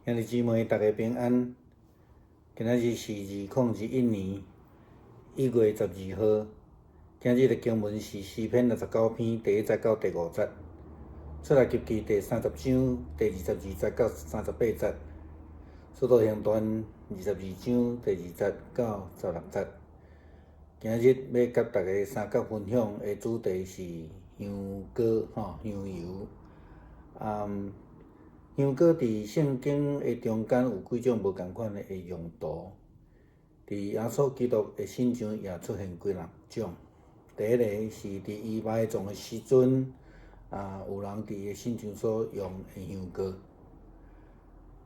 兄弟姊妹，大家平安。今仔日是2021年1月12号。今日的经文是诗篇69篇第1节到第5节，出埃及记第30章第22节到38节，使徒行传22章第2节到16节。今日要甲大家三角分享的主题是香膏香油。香膏伫圣经的中间有几种无同款的用途，伫耶稣基督的身上也出现几6种。第一个是伫伊埋葬的时阵，有人伫伊身上所用的香膏。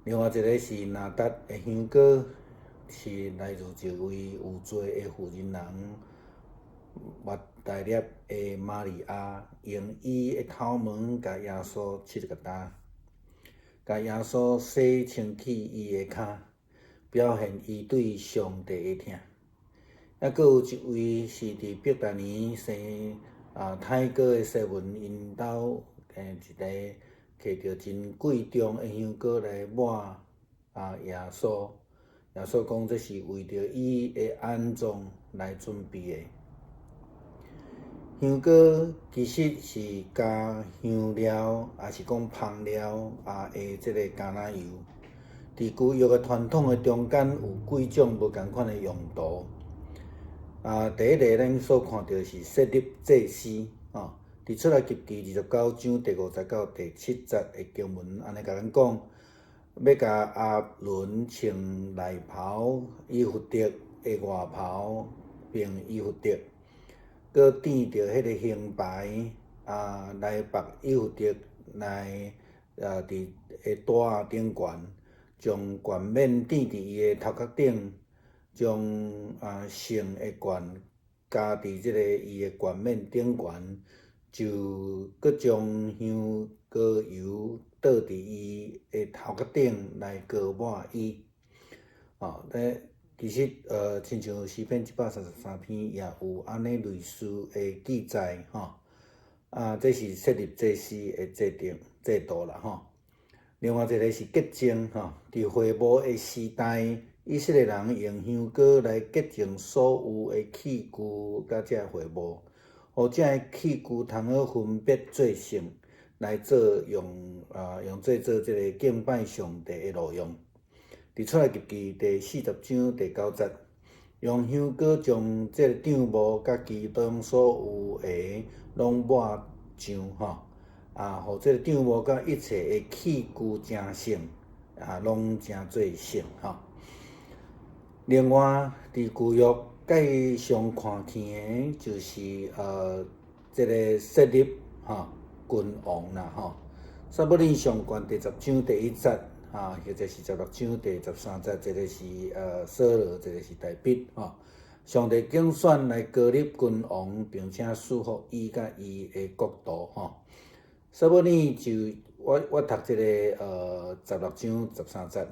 另外一个是拿达的香膏，是来自一位有罪的妇人人抹大粒的玛利亚，用伊的头毛甲耶稣拭一个担，甲耶稣洗清气伊的骹，表现伊对上帝的疼。还佫有一位是伫伯大尼生太哥的西门因兜一个摕着真贵重的香膏来抹耶稣。耶稣讲这是为着伊的安葬来准备的。香膏其实是加香料，也是讲香料的这个橄榄油。伫旧约的传统的中间有几种无同款的用途。第一个咱所看到是设立祭司伫出埃及记29章第5节到第7节的经文，安尼甲咱讲，要甲亚伦穿内袍、以弗得的外袍，并以弗得，佮垫着迄个胸牌来绑以弗得来伫个带顶悬，将冠冕垫伫伊的头壳顶，将圣的冠加伫即个伊的冠冕顶悬，就佮将香膏油倒伫伊的头壳顶来膏抹伊。其实亲像诗篇133篇也有安尼类似的记载这是设立祭司的制度啦另外一个是洁净伫会幕的时代，以色列人用香膏来洁净所有的器具甲这会幕，互这个器具通好分别做圣，来做用做这个敬拜上帝的路用。伫出埃及记第40章第9节，用香膏将这个帐幕甲其中所有的拢抹上互这个帐幕甲一切的器具成圣拢成做圣另外，伫旧约介常看见的就是这个设立君王啦撒母耳上卷第10章第1节或者是16章第13节，一个是扫罗，一个是大卫上帝竞选来高立君王，并且赐福伊甲伊的国度撒母耳就我读这个16章13节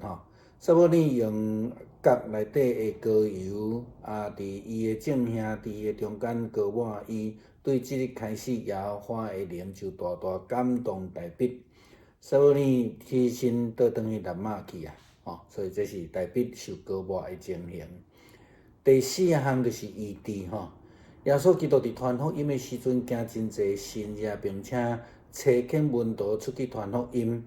撒母耳用角内底的膏油伫伊的正兄伫的中间膏抹伊，对即日开始耶和华的灵就大大感动大卫。撒母耳起身倒转去拿马去所以这是大卫受膏抹的情形。第4项就是医治耶稣基督伫传福音的时阵，行真侪神迹，并且找见门徒出去传福音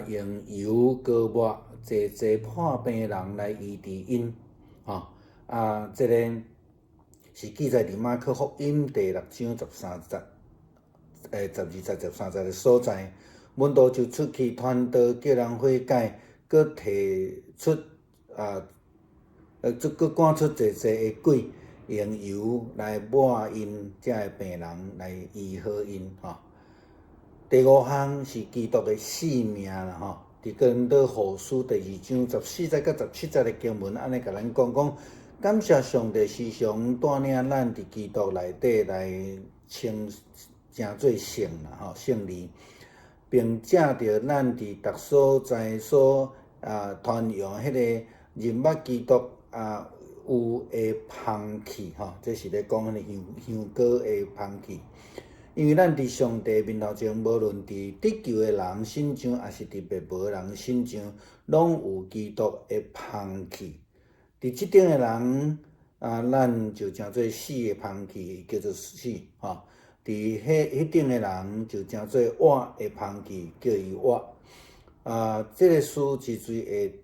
用油膏抹侪破病的人来医治因这个是记载伫马可福音第6章13节12节13节的所在。门徒就出去传道，叫人悔改，佮提出佮赶出侪的鬼，用油来抹因遮的病人，来医好因第5项是基督的性命啦伫哥林多后书第2章14节到17节的经文，安尼甲咱讲，感谢上帝时常带领咱伫基督内底来成做圣圣利，并借着咱伫逐所在所传扬迄个入捌基督有的香气这是咧讲迄个香膏的香气。因为咱伫上帝面头前，无论伫得救的人心上，还是伫别无的人心上，拢有基督的香气。伫即顶的人咱就称做死的香气，叫做死吼。伫迄顶的人就称做活的香气，叫伊活。这个事之所以会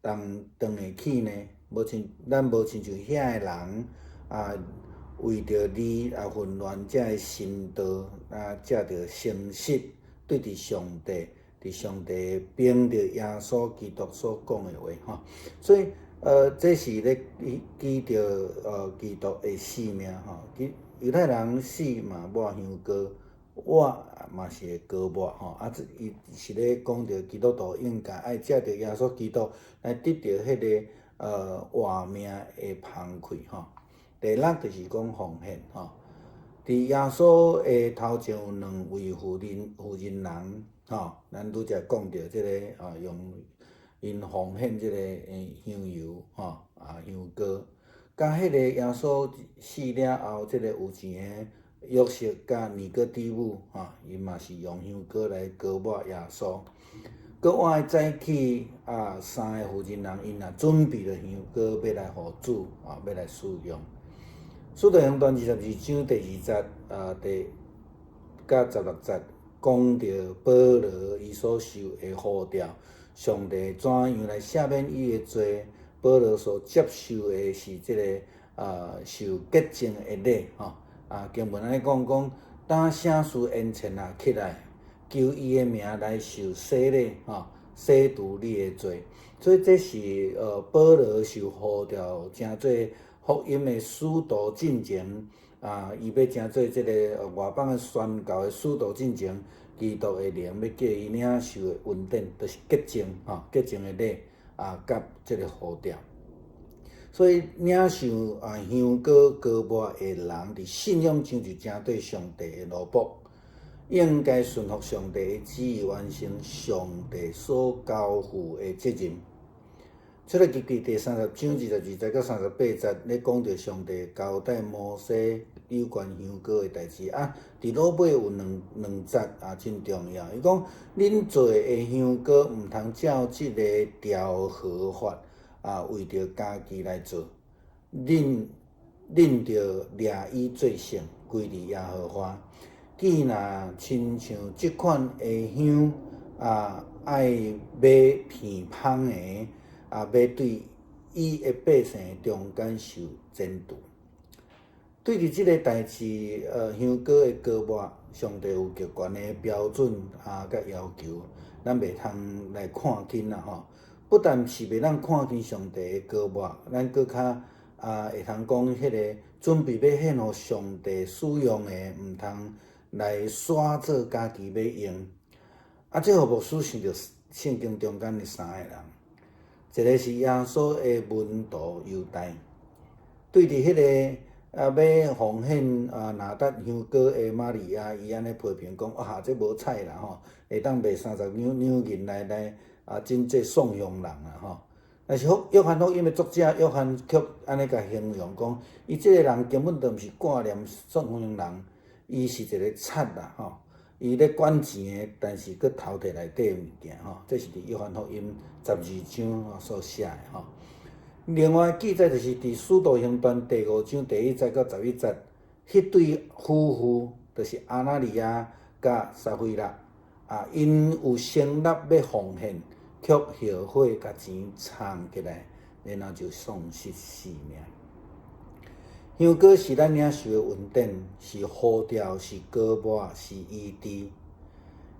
人当会起呢，咱无亲像遐的人为着你混乱这个心道才着诚实对伫上帝，伫上帝凭着耶稣基督所讲的话吼。所以这是咧记着基督的性命吼。犹太人死嘛抹香膏，活嘛是会膏抹吼。伊是咧讲着基督徒应该爱借着耶稣基督来得到迄个活命的香气吼。第六就是讲奉献吼，伫耶稣的头前有2位妇人人吼，咱拄则讲到即个用因奉献即个香油吼香膏，甲迄个耶稣死了后，即个有钱的约瑟甲尼哥底母吼，因嘛是用香膏来膏抹耶稣。搁换的早起3个妇人人因也准备了香膏要来互主要来使用。使徒行传22章第2节第16节讲到保罗伊所受的呼召，上帝怎样来赦免伊的罪？保罗所接受的是即个受洁净的礼吼经文安尼讲，当圣事宴前起来，求伊的名来受洗礼洗除你的罪。所以这是保罗受呼召，称做福音的使徒进前伊要称做即个外邦的宣教的使徒进前，基督的灵要叫伊领受的恩典，就是洁净洁净的礼甲即个呼召。所以领受香膏膏抹的人，伫信仰上就正对上帝的奴仆，应该顺服上帝的旨意，完成上帝所交付的责任。出埃及记第30章22节到38节，咧讲到上帝交代摩西有关香膏的代志伫落尾有两节真重要。伊讲恁做的香膏毋通照即个调和法为着家己来做，恁着掠伊做圣，归伫耶和华。既若亲像即款的香爱买片芳的要对伊的百姓中间受监督。对伫即个代志香膏的膏抹，上帝有极悬的标准甲要求，咱袂通来看轻吼。不但是袂当看轻上帝的膏抹，咱搁较会通讲迄个准备要献互上帝使用的，毋通来耍做家己要用。这互牧师想着圣经中间的3个人，一个是耶稣的门徒犹大，对伫迄个要奉献拿达香膏的玛利亚，伊安尼批评讲这无彩啦吼，会当卖30两银来真济送香人吼。但是约翰福音的作者约翰却安尼甲形容讲，伊即个人根本就毋是挂念送香人，伊是一个贼啦吼。伊咧管钱的，但是佫偷摕内底物件吼。这是伫约翰福音12章所写的吼。另外记载就是伫使徒行传第5章第1节到11节，迄对夫妇就是阿那尼亚甲撒非拉因有承诺要奉献，却后悔甲钱藏起来，然后就丧失性命。香膏是咱领受的恩典，是呼召，是膏抹，是医治，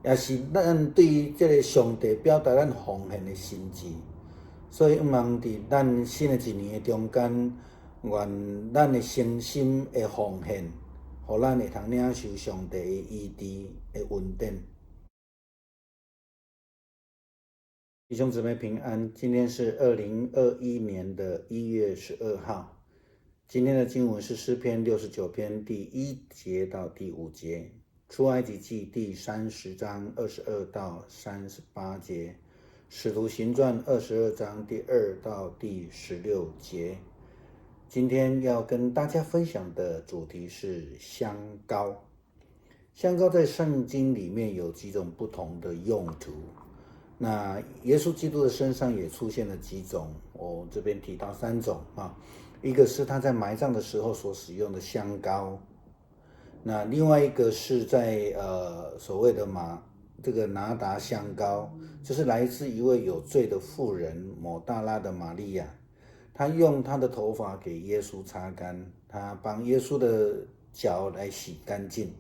也是咱对即个上帝表达咱奉献的心志。所以，毋茫伫咱新的一年的中间，愿咱的诚心的奉献，互咱会通领受上帝的医治的恩典。弟兄姊妹平安，今天是2021年的1月12号。今天的经文是诗篇69篇第1节到第5节，出埃及记第30章22到38节，使徒行传22章第2到第16节。今天要跟大家分享的主题是香膏。香膏在圣经里面有几种不同的用途，那耶稣基督的身上也出现了几种，我这边提到3种啊，一个是他在埋葬的时候所使用的香膏，那另外一个是在所谓的这个拿达香膏，就是来自一位有罪的妇人抹大拉的玛利亚，她用她的头发给耶稣擦干，她帮耶稣的脚来洗干净，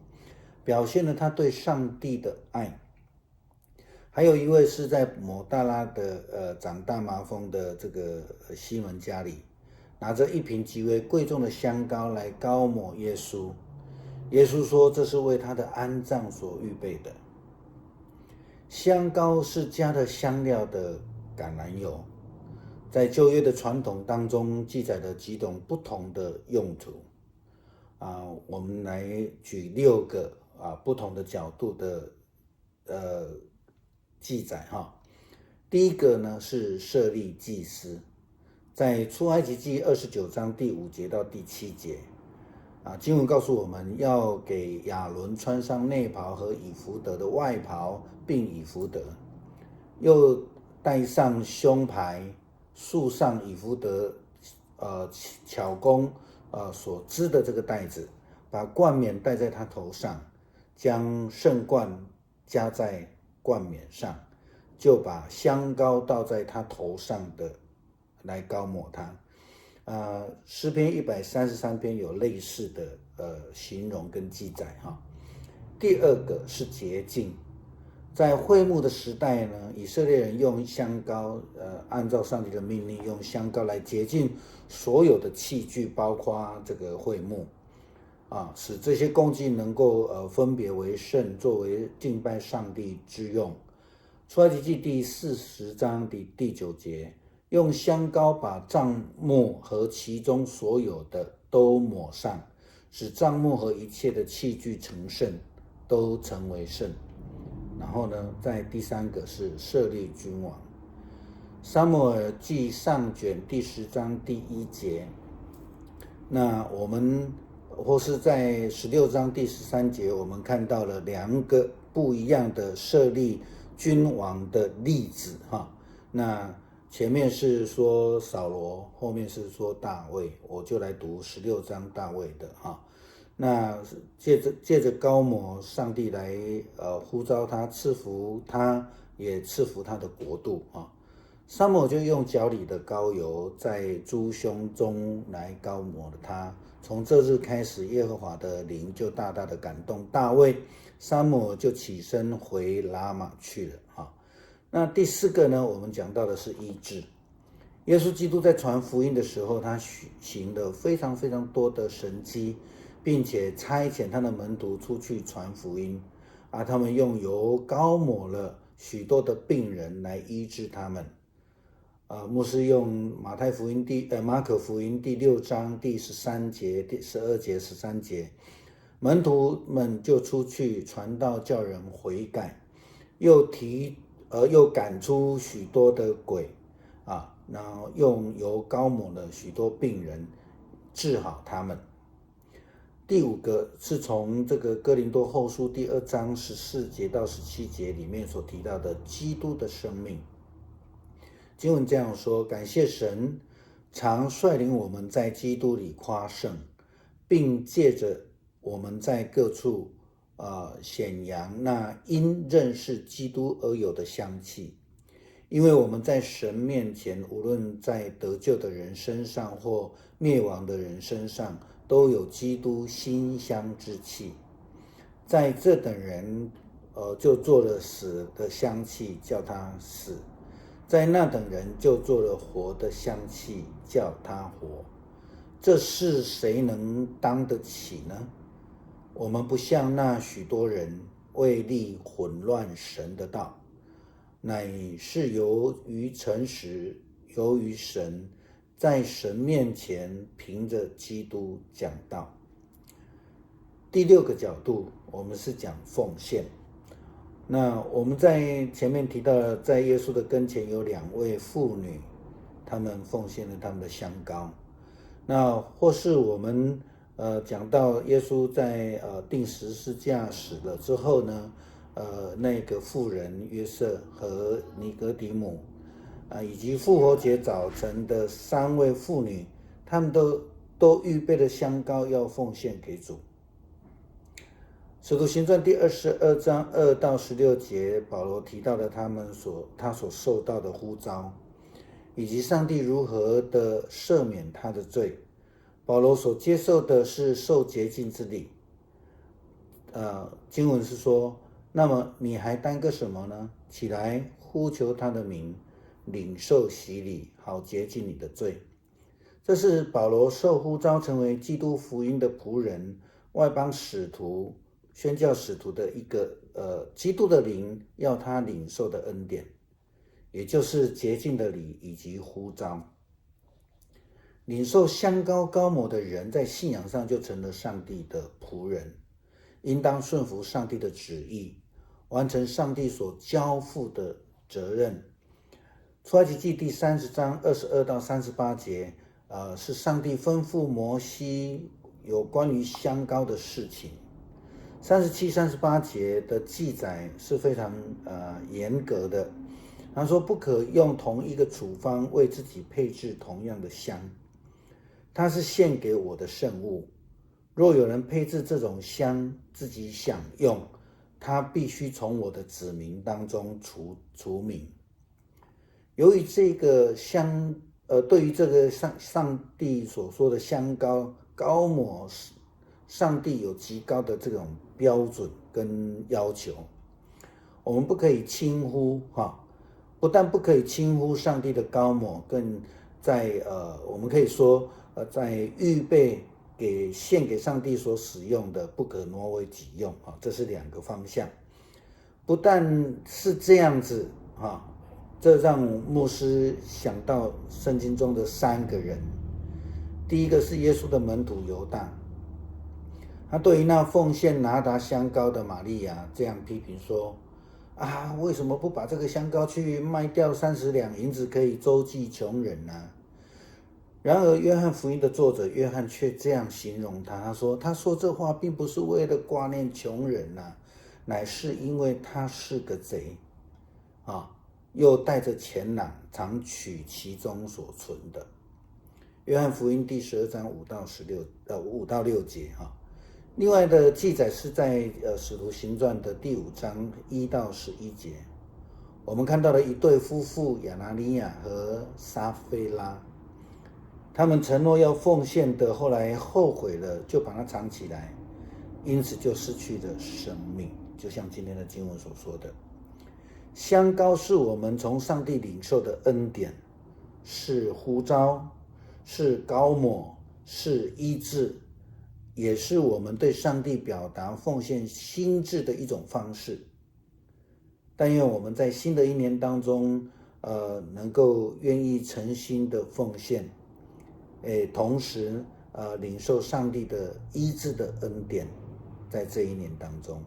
表现了她对上帝的爱。还有一位是在抹大拉的长大麻风的这个西门家里，拿着一瓶极为贵重的香膏来膏抹耶稣。耶稣说这是为他的安葬所预备的。香膏是加了香料的橄榄油，在旧约的传统当中记载了几种不同的用途我们来举6个不同的角度的记载第一个呢是设立祭司，在出埃及记29章第5节到第7节经文告诉我们要给亚伦穿上内袍和以弗得的外袍，并以弗得，又戴上胸牌，束上以弗得巧工所织的这个带子，把冠冕戴在他头上，将圣冠加在冠冕上，就把香膏倒在他头上的来膏抹他。诗篇133篇有类似的形容跟记载第二个是洁净，在会幕的时代呢，以色列人用香膏按照上帝的命令，用香膏来洁净所有的器具，包括这个会幕使这些供祭能够分别为圣，作为敬拜上帝之用。出埃及记第40章第9节，用香膏把帐幕和其中所有的都抹上，使帐幕和一切的器具成圣，都成为圣。然后呢，在第3个是设立君王。撒母耳记上卷第10章第1节，那我们或是在16章第13节，我们看到了2个不一样的设立君王的例子那前面是说扫罗，后面是说大卫，我就来读16章大卫的那借着膏抹，上帝来呼召他，赐福他，也赐福他的国度撒母耳就用脚里的膏油在猪胸中来膏抹了他。从这日开始，耶和华的灵就大大的感动大卫，撒母耳就起身回拉玛去了那第4个呢，我们讲到的是医治。耶稣基督在传福音的时候，他行了非常非常多的神迹，并且差遣他的门徒出去传福音他们用油膏抹了许多的病人来医治他们牧师用马可福音第6章第13节、第12节、13节，门徒们就出去传道，叫人悔改，又赶出许多的鬼然后用油膏抹了许多病人，治好他们。第5个是从这个哥林多后书第2章14节到17节里面所提到的基督的生命。经文这样说，感谢神常率领我们在基督里夸胜，并借着我们在各处显扬那因认识基督而有的香气。因为我们在神面前，无论在得救的人身上或灭亡的人身上，都有基督馨香之气。在这等人就做了死的香气，叫他死；在那等人就做了活的香气，叫他活。这事谁能当得起呢？我们不像那许多人为利混乱神的道，乃是由于诚实，由于神，在神面前凭着基督讲道。第6个角度，我们是讲奉献。那我们在前面提到，在耶稣的跟前有2位妇女，她们奉献了她们的香膏。那或是我们讲到耶稣在定十字架死了之后呢，那个妇人约瑟和尼哥底母，以及复活节早晨的3位妇女，他们都预备了香膏要奉献给主。使徒行传第22章2到16节，保罗提到了他所受到的呼召，以及上帝如何的赦免他的罪。保罗所接受的是受洁净之礼。经文是说，那么你还耽搁什么呢？起来呼求他的名，领受洗礼，好洁净你的罪。这是保罗受呼召成为基督福音的仆人，外邦使徒，宣教使徒的一个基督的灵要他领受的恩典，也就是洁净的礼以及呼召。领受香膏膏抹的人，在信仰上就成了上帝的仆人，应当顺服上帝的旨意，完成上帝所交付的责任。出埃及记第30章22到38节，是上帝吩咐摩西有关于香膏的事情。37、38节的记载是非常严格的。他说，不可用同一个处方为自己配置同样的香，它是献给我的圣物。若有人配置这种香自己享用，他必须从我的子民当中除名。由于这个对于这个上帝所说的香膏抹，上帝有极高的这种标准跟要求，我们不可以轻忽不但不可以轻忽上帝的膏抹，更在我们可以说在预备献给上帝所使用的，不可挪为己用这是2个方向。不但是这样子这让牧师想到圣经中的3个人。第一个是耶稣的门徒犹大，他对于那奉献拿达香膏的玛利亚这样批评说，为什么不把这个香膏去卖掉30两银子，可以周济穷人呢？然而约翰福音的作者约翰却这样形容他说这话并不是为了挂念穷人乃是因为他是个贼又带着钱囊，常取其中所存的。约翰福音第12章5到6节另外的记载是在使徒行传的第5章1到11节，我们看到了一对夫妇亚拿尼亚和撒非拉，他们承诺要奉献的，后来后悔了，就把它藏起来，因此就失去了生命。就像今天的经文所说的，香膏是我们从上帝领受的恩典，是呼召，是膏抹，是医治，也是我们对上帝表达奉献心志的一种方式。但愿我们在新的一年当中能够愿意诚心的奉献，同时领受上帝的医治的恩典，在这一年当中。